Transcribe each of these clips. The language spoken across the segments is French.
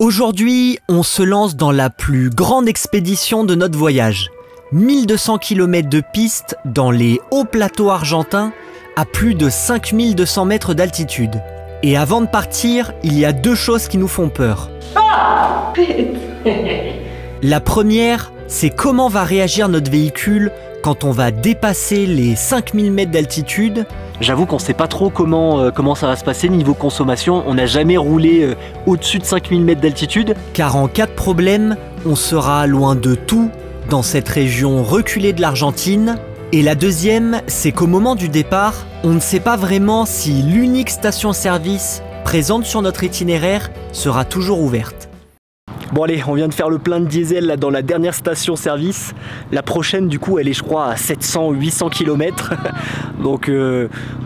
Aujourd'hui, on se lance dans la plus grande expédition de notre voyage. 1200 km de piste dans les hauts plateaux argentins à plus de 5200 mètres d'altitude. Et avant de partir, il y a deux choses qui nous font peur. La première, c'est comment va réagir notre véhicule quand on va dépasser les 5000 mètres d'altitude. J'avoue qu'on ne sait pas trop comment ça va se passer niveau consommation. On n'a jamais roulé au-dessus de 5000 mètres d'altitude. Car en cas de problème, on sera loin de tout dans cette région reculée de l'Argentine. Et la deuxième, c'est qu'au moment du départ, on ne sait pas vraiment si l'unique station-service présente sur notre itinéraire sera toujours ouverte. Bon allez, on vient de faire le plein de diesel là, dans la dernière station-service. La prochaine du coup elle est je crois à 700-800 km. Donc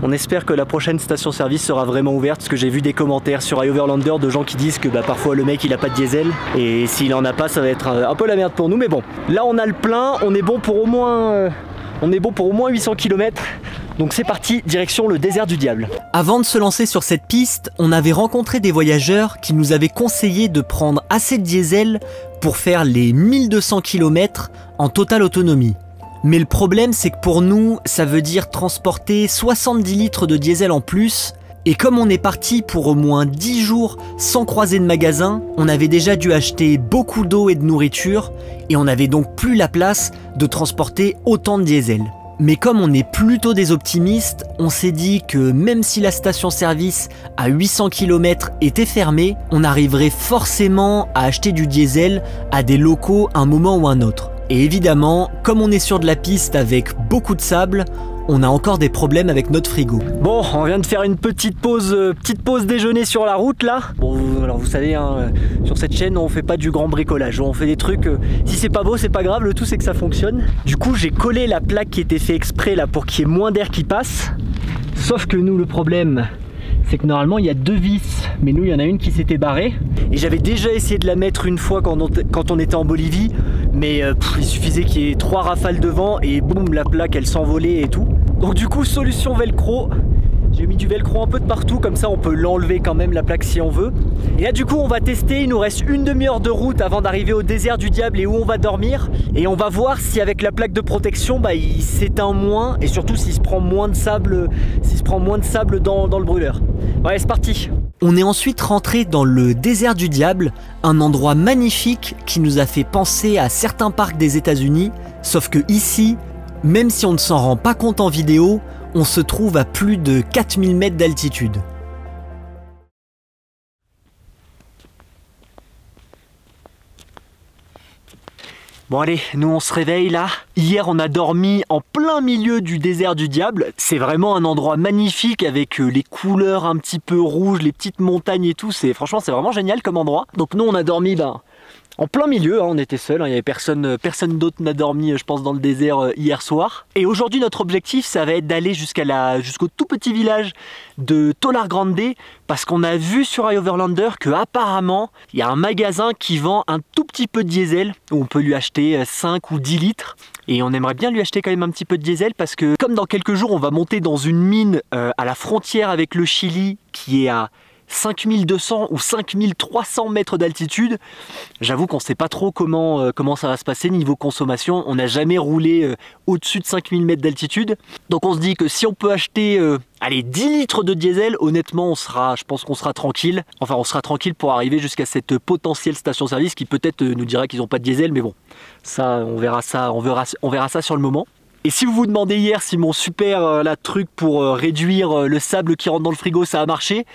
on espère que la prochaine station-service sera vraiment ouverte. Parce que j'ai vu des commentaires sur iOverlander de gens qui disent que parfois le mec il a pas de diesel. Et s'il en a pas ça va être un peu la merde pour nous. Mais bon, là on a le plein, on est bon pour au moins 800 km. Donc c'est parti, direction le désert du diable. Avant de se lancer sur cette piste, on avait rencontré des voyageurs qui nous avaient conseillé de prendre assez de diesel pour faire les 1200 km en totale autonomie. Mais le problème c'est que pour nous, ça veut dire transporter 70 litres de diesel en plus. Et comme on est parti pour au moins 10 jours sans croiser de magasin, on avait déjà dû acheter beaucoup d'eau et de nourriture et on n'avait donc plus la place de transporter autant de diesel. Mais comme on est plutôt des optimistes, on s'est dit que même si la station-service à 800 km était fermée, on arriverait forcément à acheter du diesel à des locaux un moment ou un autre. Et évidemment, comme on est sur de la piste avec beaucoup de sable, on a encore des problèmes avec notre frigo. Bon, on vient de faire une petite pause déjeuner sur la route là. Bon, alors vous savez, hein, sur cette chaîne, on fait pas du grand bricolage. On fait des trucs, si c'est pas beau, c'est pas grave, le tout c'est que ça fonctionne. Du coup, j'ai collé la plaque qui était fait exprès là pour qu'il y ait moins d'air qui passe. Sauf que nous, le problème, c'est que normalement il y a deux vis, mais nous il y en a une qui s'était barrée. Et j'avais déjà essayé de la mettre une fois quand on était en Bolivie, mais il suffisait qu'il y ait 3 rafales de vent et boum, la plaque elle s'envolait et tout. Donc du coup, solution velcro. J'ai mis du velcro un peu de partout, comme ça on peut l'enlever quand même la plaque si on veut. Et là du coup on va tester, il nous reste une demi-heure de route avant d'arriver au désert du diable et où on va dormir. Et on va voir si avec la plaque de protection, il s'éteint moins et surtout s'il se prend moins de sable, dans le brûleur. Ouais, c'est parti. On est ensuite rentré dans le désert du diable, un endroit magnifique qui nous a fait penser à certains parcs des États-Unis, sauf que ici, même si on ne s'en rend pas compte en vidéo, on se trouve à plus de 4000 mètres d'altitude. Bon allez, nous on se réveille là. Hier on a dormi en plein milieu du désert du diable. C'est vraiment un endroit magnifique avec les couleurs un petit peu rouges, les petites montagnes et tout. Franchement c'est vraiment génial comme endroit. Donc nous on a dormi en plein milieu, hein, on était seuls, hein, il n'y avait personne d'autre n'a dormi je pense dans le désert hier soir. Et aujourd'hui notre objectif ça va être d'aller jusqu'au tout petit village de Tolar Grande parce qu'on a vu sur iOverlander que apparemment il y a un magasin qui vend un tout petit peu de diesel où on peut lui acheter 5 ou 10 litres. Et on aimerait bien lui acheter quand même un petit peu de diesel parce que comme dans quelques jours on va monter dans une mine à la frontière avec le Chili qui est à 5200 ou 5300 mètres d'altitude. J'avoue qu'on ne sait pas trop comment ça va se passer niveau consommation. On n'a jamais roulé au-dessus de 5000 mètres d'altitude. Donc on se dit que si on peut acheter 10 litres de diesel, honnêtement je pense qu'on sera tranquille. Enfin on sera tranquille pour arriver jusqu'à cette potentielle station-service qui peut-être nous dira qu'ils n'ont pas de diesel. Mais bon, ça on verra ça sur le moment. Et si vous vous demandez hier si mon super truc pour réduire le sable qui rentre dans le frigo ça a marché,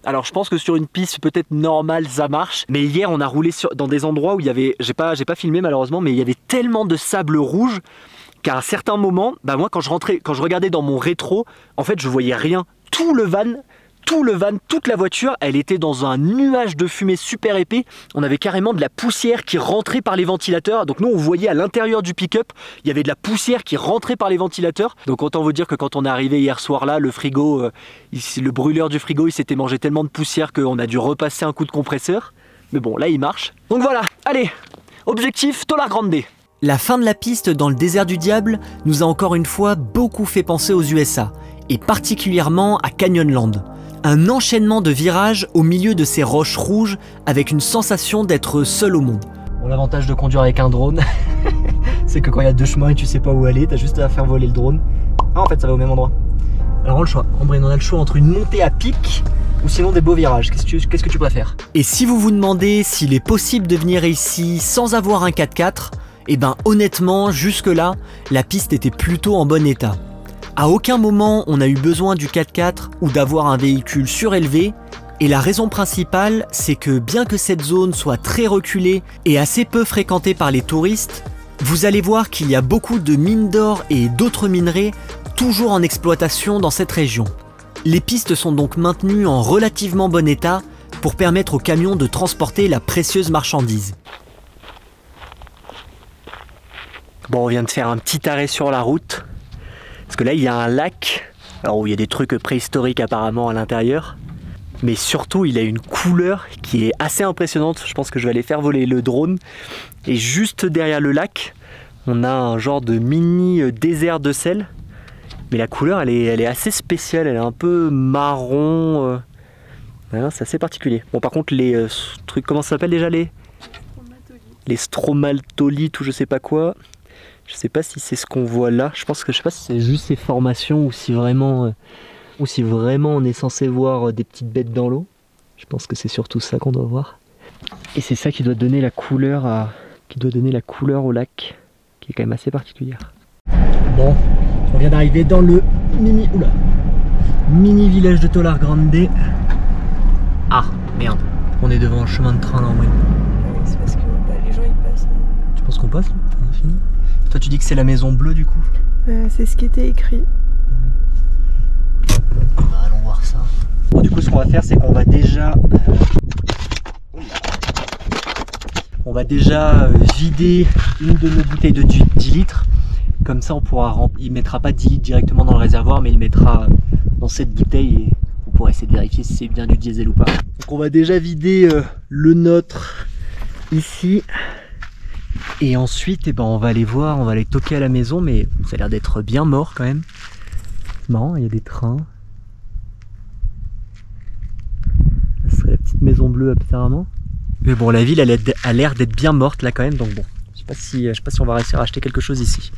alors je pense que sur une piste peut-être normale ça marche, mais hier on a roulé dans des endroits où il y avait, j'ai pas filmé malheureusement, mais il y avait tellement de sable rouge qu'à un certain moment, moi quand je regardais dans mon rétro, en fait je voyais rien. Tout le van, toute la voiture, elle était dans un nuage de fumée super épais. On avait carrément de la poussière qui rentrait par les ventilateurs. Donc nous on voyait à l'intérieur du pick-up, il y avait de la poussière qui rentrait par les ventilateurs. Donc autant vous dire que quand on est arrivé hier soir là, le frigo, le brûleur du frigo, il s'était mangé tellement de poussière qu'on a dû repasser un coup de compresseur. Mais bon, là il marche. Donc voilà, allez, objectif Tolar Grande. La fin de la piste dans le désert du diable nous a encore une fois beaucoup fait penser aux USA, et particulièrement à Canyonland. Un enchaînement de virages au milieu de ces roches rouges avec une sensation d'être seul au monde. Bon, l'avantage de conduire avec un drone, c'est que quand il y a deux chemins et tu sais pas où aller, t'as juste à faire voler le drone. Ah, en fait ça va au même endroit. Alors on a le choix, Ambrine, on a le choix entre une montée à pic ou sinon des beaux virages. Qu'est-ce que tu préfères? Et si vous vous demandez s'il est possible de venir ici sans avoir un 4x4, eh ben honnêtement, jusque là, la piste était plutôt en bon état. À aucun moment on a eu besoin du 4x4 ou d'avoir un véhicule surélevé. Et la raison principale, c'est que bien que cette zone soit très reculée et assez peu fréquentée par les touristes, vous allez voir qu'il y a beaucoup de mines d'or et d'autres minerais toujours en exploitation dans cette région. Les pistes sont donc maintenues en relativement bon état pour permettre aux camions de transporter la précieuse marchandise. Bon, on vient de faire un petit arrêt sur la route, parce que là il y a un lac, alors où il y a des trucs préhistoriques apparemment à l'intérieur. Mais surtout, il a une couleur qui est assez impressionnante. Je pense que je vais aller faire voler le drone. Et juste derrière le lac, on a un genre de mini désert de sel. Mais la couleur, elle est assez spéciale. Elle est un peu marron. C'est assez particulier. Bon, par contre, les trucs, comment ça s'appelle déjà les stromatolites ou je sais pas quoi. Je sais pas si c'est ce qu'on voit là. Je sais pas si c'est juste ces formations ou si vraiment... on est censé voir des petites bêtes dans l'eau. Je pense que c'est surtout ça qu'on doit voir. Et c'est ça qui doit donner la couleur au lac, qui est quand même assez particulière. Bon, on vient d'arriver dans le mini village de Tolar Grande. Ah, merde, on est devant un chemin de train là en moyenne. C'est parce que les gens ils passent. Tu penses qu'on passe là? Toi tu dis que c'est la maison bleue du coup? C'est ce qui était écrit. Allons voir ça. Bon, du coup, ce qu'on va faire, c'est qu'on va déjà vider une de nos bouteilles de 10 litres. Comme ça, on pourra il mettra pas 10 litres directement dans le réservoir, mais il mettra dans cette bouteille et on pourra essayer de vérifier si c'est bien du diesel ou pas. Donc, on va déjà vider le nôtre ici. Et ensuite, on va aller voir, on va aller toquer à la maison, mais ça a l'air d'être bien mort quand même. C'est marrant, il y a des trains. Ce serait la petite maison bleue apparemment. Mais bon, la ville elle a l'air d'être bien morte là quand même, donc bon, je sais pas si on va réussir à acheter quelque chose ici.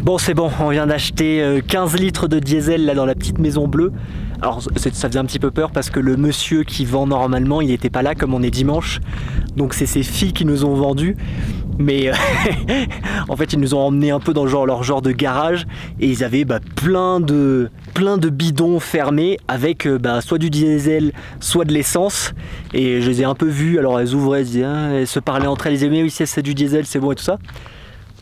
Bon, c'est bon, on vient d'acheter 15 litres de diesel là dans la petite maison bleue. Alors ça faisait un petit peu peur parce que le monsieur qui vend normalement, il n'était pas là comme on est dimanche. Donc c'est ses filles qui nous ont vendu. Mais en fait ils nous ont emmené un peu dans leur genre de garage et ils avaient plein de bidons fermés avec soit du diesel soit de l'essence, et je les ai un peu vus, alors elles ouvraient, elles se parlaient entre elles, elles disaient mais oui c'est du diesel, c'est bon et tout ça.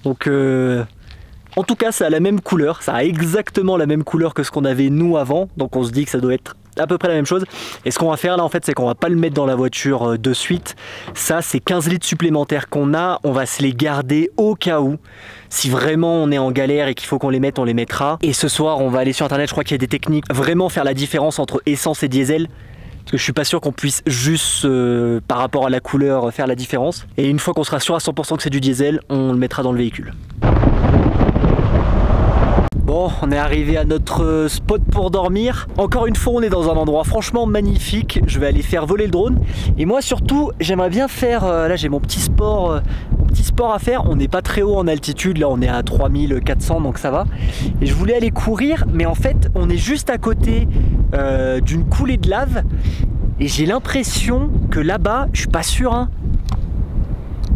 Donc en tout cas ça a la même couleur, ça a exactement la même couleur que ce qu'on avait nous avant, donc on se dit que ça doit être à peu près la même chose. Et ce qu'on va faire là en fait, c'est qu'on va pas le mettre dans la voiture de suite. Ça c'est 15 litres supplémentaires qu'on a, on va se les garder au cas où. Si vraiment on est en galère et qu'il faut qu'on les mette, on les mettra. Et ce soir on va aller sur internet, je crois qu'il y a des techniques, vraiment faire la différence entre essence et diesel. Parce que je suis pas sûr qu'on puisse juste par rapport à la couleur faire la différence. Et une fois qu'on sera sûr à 100% que c'est du diesel, on le mettra dans le véhicule. Bon, on est arrivé à notre spot pour dormir. Encore une fois, on est dans un endroit franchement magnifique. Je vais aller faire voler le drone. Et moi surtout, j'aimerais bien faire... là, j'ai mon petit sport à faire. On n'est pas très haut en altitude. Là, on est à 3400, donc ça va. Et je voulais aller courir, mais en fait, on est juste à côté d'une coulée de lave. Et j'ai l'impression que là-bas, je suis pas sûr, hein.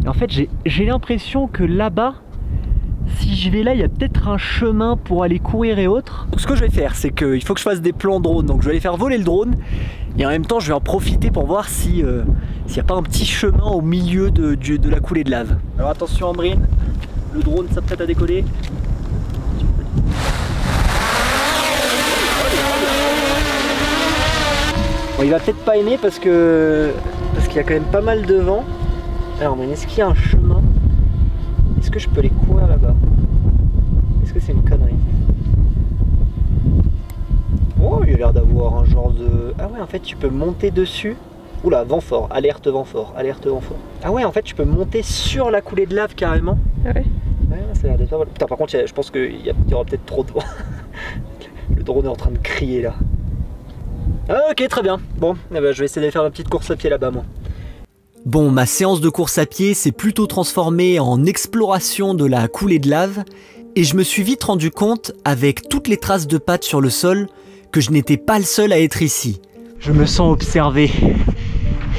Et en fait, j'ai l'impression que là-bas, si je vais là, il y a peut-être un chemin pour aller courir et autres. Donc ce que je vais faire, c'est qu'il faut que je fasse des plans drone. Donc je vais aller faire voler le drone. Et en même temps, je vais en profiter pour voir s'il n'y a pas un petit chemin au milieu de la coulée de lave. Alors attention Ambrine, le drone s'apprête à décoller. Bon, il va peut-être pas aimer parce qu'il y a quand même pas mal de vent. Alors Ambrine, est-ce qu'il y a un chemin? Est-ce que je peux aller courir là-bas? Est-ce que c'est une connerie? Oh, il a l'air d'avoir un genre de... Ah ouais, en fait, tu peux monter dessus. Oula, vent fort, alerte vent fort, alerte vent fort. Ah ouais, en fait, tu peux monter sur la coulée de lave carrément. Ah ouais? Ouais, ça a l'air d'être pas mal. Putain, par contre, je pense qu'il y aura peut-être trop de vent. Le drone est en train de crier là. Ah, ok, très bien. Bon, eh ben, je vais essayer d'aller faire ma petite course à pied là-bas, moi. Bon, ma séance de course à pied s'est plutôt transformée en exploration de la coulée de lave, et je me suis vite rendu compte, avec toutes les traces de pattes sur le sol, que je n'étais pas le seul à être ici. Je me sens observé.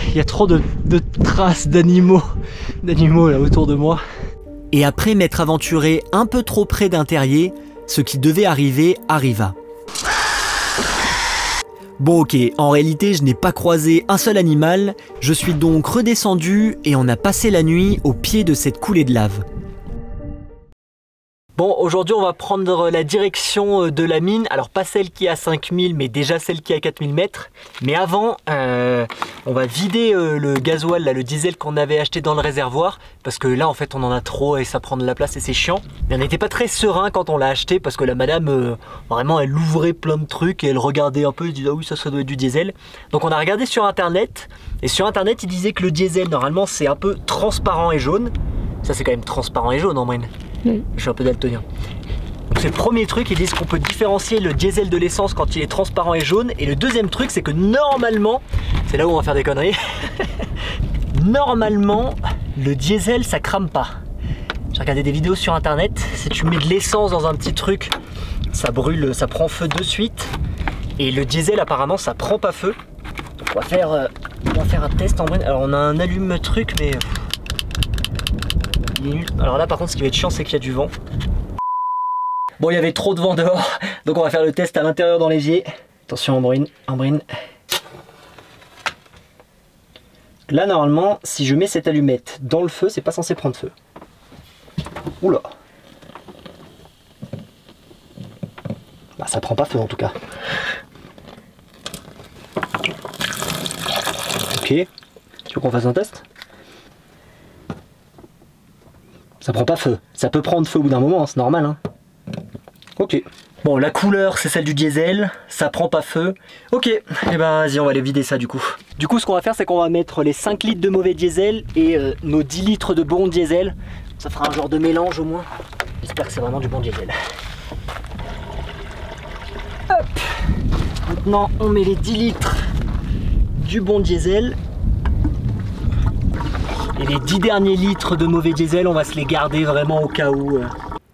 Il y a trop de traces d'animaux là autour de moi. Et après m'être aventuré un peu trop près d'un terrier, ce qui devait arriver arriva. Bon ok, en réalité je n'ai pas croisé un seul animal, je suis donc redescendu et on a passé la nuit au pied de cette coulée de lave. Bon, aujourd'hui on va prendre la direction de la mine, alors pas celle qui est à 5000 mais déjà celle qui est à 4000 mètres. Mais avant, on va vider le gasoil, là, le diesel qu'on avait acheté dans le réservoir, parce que là en fait on en a trop et ça prend de la place et c'est chiant. Mais on n'était pas très serein quand on l'a acheté parce que la madame, vraiment elle ouvrait plein de trucs et elle regardait un peu, elle disait ah oui ça doit être du diesel. Donc on a regardé sur internet, et sur internet il disait que le diesel normalement c'est un peu transparent et jaune. Ça c'est quand même transparent et jaune en moyenne. Oui. Je suis un peu daltonien. Donc c'est le premier truc, ils disent qu'on peut différencier le diesel de l'essence quand il est transparent et jaune. Et le deuxième truc, c'est que normalement, c'est là où on va faire des conneries, normalement, le diesel, ça crame pas. J'ai regardé des vidéos sur internet, si tu mets de l'essence dans un petit truc, ça brûle, ça prend feu de suite. Et le diesel, apparemment, ça prend pas feu. Donc on va faire un test en vrai. Alors on a un allume-truc, mais... Alors là par contre ce qui va être chiant c'est qu'il y a du vent. Bon, il y avait trop de vent dehors, donc on va faire le test à l'intérieur dans l'évier. Attention Ambrine. Là normalement si je mets cette allumette dans le feu, c'est pas censé prendre feu. Oula. Bah ça prend pas feu en tout cas. Ok. Tu veux qu'on fasse un test ? Ça prend pas feu. Ça peut prendre feu au bout d'un moment, hein, c'est normal. Hein. Ok. Bon, la couleur, c'est celle du diesel. Ça prend pas feu. Ok. Et ben, vas-y, on va aller vider ça du coup. Du coup, ce qu'on va faire, c'est qu'on va mettre les 5 litres de mauvais diesel et nos 10 litres de bon diesel. Ça fera un genre de mélange au moins. J'espère que c'est vraiment du bon diesel. Hop. Maintenant, on met les 10 litres du bon diesel. Et les 10 derniers litres de mauvais diesel, on va se les garder vraiment au cas où.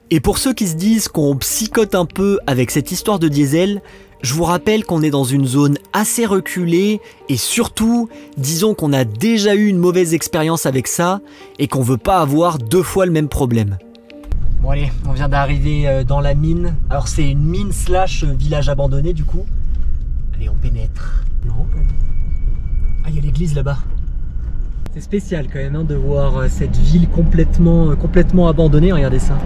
Et pour ceux qui se disent qu'on psychote un peu avec cette histoire de diesel, je vous rappelle qu'on est dans une zone assez reculée et surtout, disons qu'on a déjà eu une mauvaise expérience avec ça et qu'on veut pas avoir 2 fois le même problème. Bon allez, on vient d'arriver dans la mine. Alors c'est une mine / village abandonné du coup. Allez, on pénètre. Non. Ah, il y a l'église là-bas. C'est spécial quand même hein, de voir cette ville complètement abandonnée, regardez ça.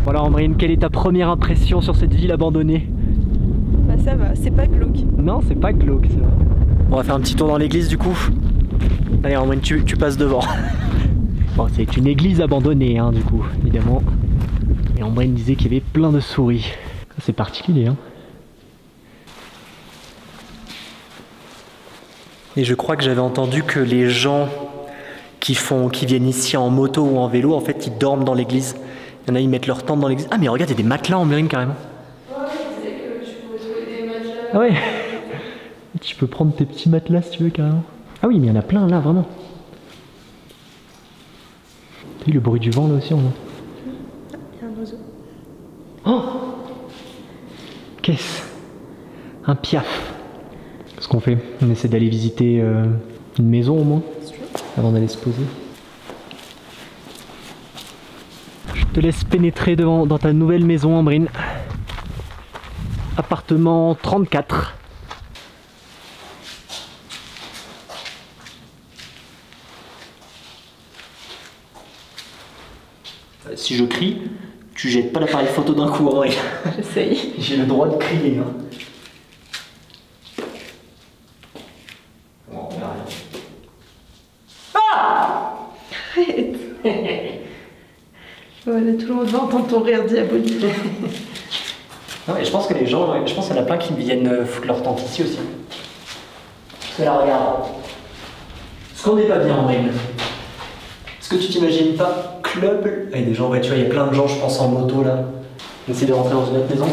Voilà Ambrine, quelle est ta première impression sur cette ville abandonnée? Bah ça va, c'est pas glauque. Non, c'est pas glauque, c'est vrai. On va faire un petit tour dans l'église du coup. Allez Ambrine, tu passes devant. Bon, c'est une église abandonnée, hein, du coup, évidemment. Et Ambrine disait qu'il y avait plein de souris. C'est particulier, hein. Et je crois que j'avais entendu que les gens qui viennent ici en moto ou en vélo, en fait, ils dorment dans l'église. Il y en a, ils mettent leur tente dans l'église. Ah, mais regarde, il y a des matelas en Ambrine, carrément. Ouais, je disais que tu pouvais trouver des matelas. Ah ouais. Tu peux prendre tes petits matelas si tu veux, carrément. Ah oui, mais il y en a plein, là, vraiment. Le bruit du vent là aussi on entend. Il y a un oiseau. Oh, qu'est-ce? Un piaf. Ce qu'on fait, on essaie d'aller visiter une maison au moins, avant d'aller se poser. Je te laisse pénétrer dans ta nouvelle maison Ambrine. Appartement 34. Si je crie, tu jettes pas l'appareil photo d'un coup, ouais. J'essaye. J'ai le droit de crier. Hein. Oh, ah! Arrête. Voilà, tout le monde va entendre ton rire diabolique. Non, mais je pense que les gens, je pense qu'il y en a plein qui viennent foutre leur tente ici aussi. Parce que là, regarde. Est-ce qu'on n'est pas bien, Ambrine? Est-ce que tu t'imagines pas club? Il y a des gens en voiture, il y a plein de gens, je pense, en moto là. On essaie de rentrer dans une autre maison.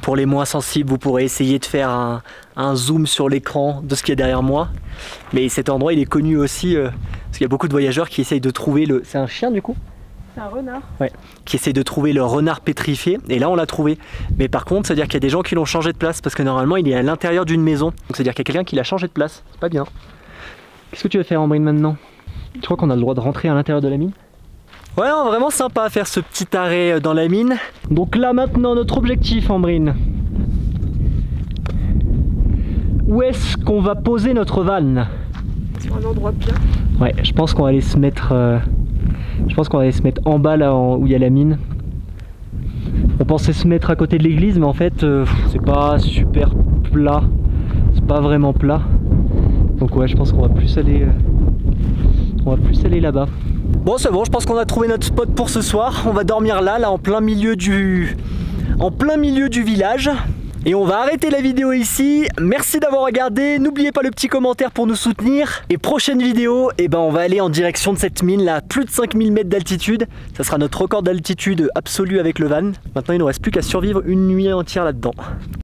Pour les moins sensibles, vous pourrez essayer de faire un zoom sur l'écran de ce qu'il y a derrière moi. Mais cet endroit, il est connu aussi parce qu'il y a beaucoup de voyageurs qui essayent de trouver le... C'est un chien du coup? C'est un renard. Ouais, qui essayent de trouver le renard pétrifié. Et là, on l'a trouvé. Mais par contre, c'est-à-dire qu'il y a des gens qui l'ont changé de place parce que normalement, il est à l'intérieur d'une maison. Donc c'est-à-dire qu'il y a quelqu'un qui l'a changé de place. C'est pas bien. Qu'est-ce que tu vas faire, Ambrine, maintenant? Tu crois qu'on a le droit de rentrer à l'intérieur de la mine? Ouais, non, vraiment sympa à faire ce petit arrêt dans la mine. Donc là maintenant notre objectif, Ambrine. Où est-ce qu'on va poser notre van? Sur un endroit bien. Ouais, je pense qu'on va aller se mettre en bas là où il y a la mine. On pensait se mettre à côté de l'église, mais en fait c'est pas super plat. C'est pas vraiment plat. Donc ouais, je pense qu'on va plus aller là-bas. Bon, c'est bon, je pense qu'on a trouvé notre spot pour ce soir. On va dormir là en plein milieu du village. Et on va arrêter la vidéo ici. Merci d'avoir regardé. N'oubliez pas le petit commentaire pour nous soutenir. Et prochaine vidéo, on va aller en direction de cette mine là, plus de 5000 mètres d'altitude. Ça sera notre record d'altitude absolu avec le van. Maintenant, il ne nous reste plus qu'à survivre une nuit entière là-dedans.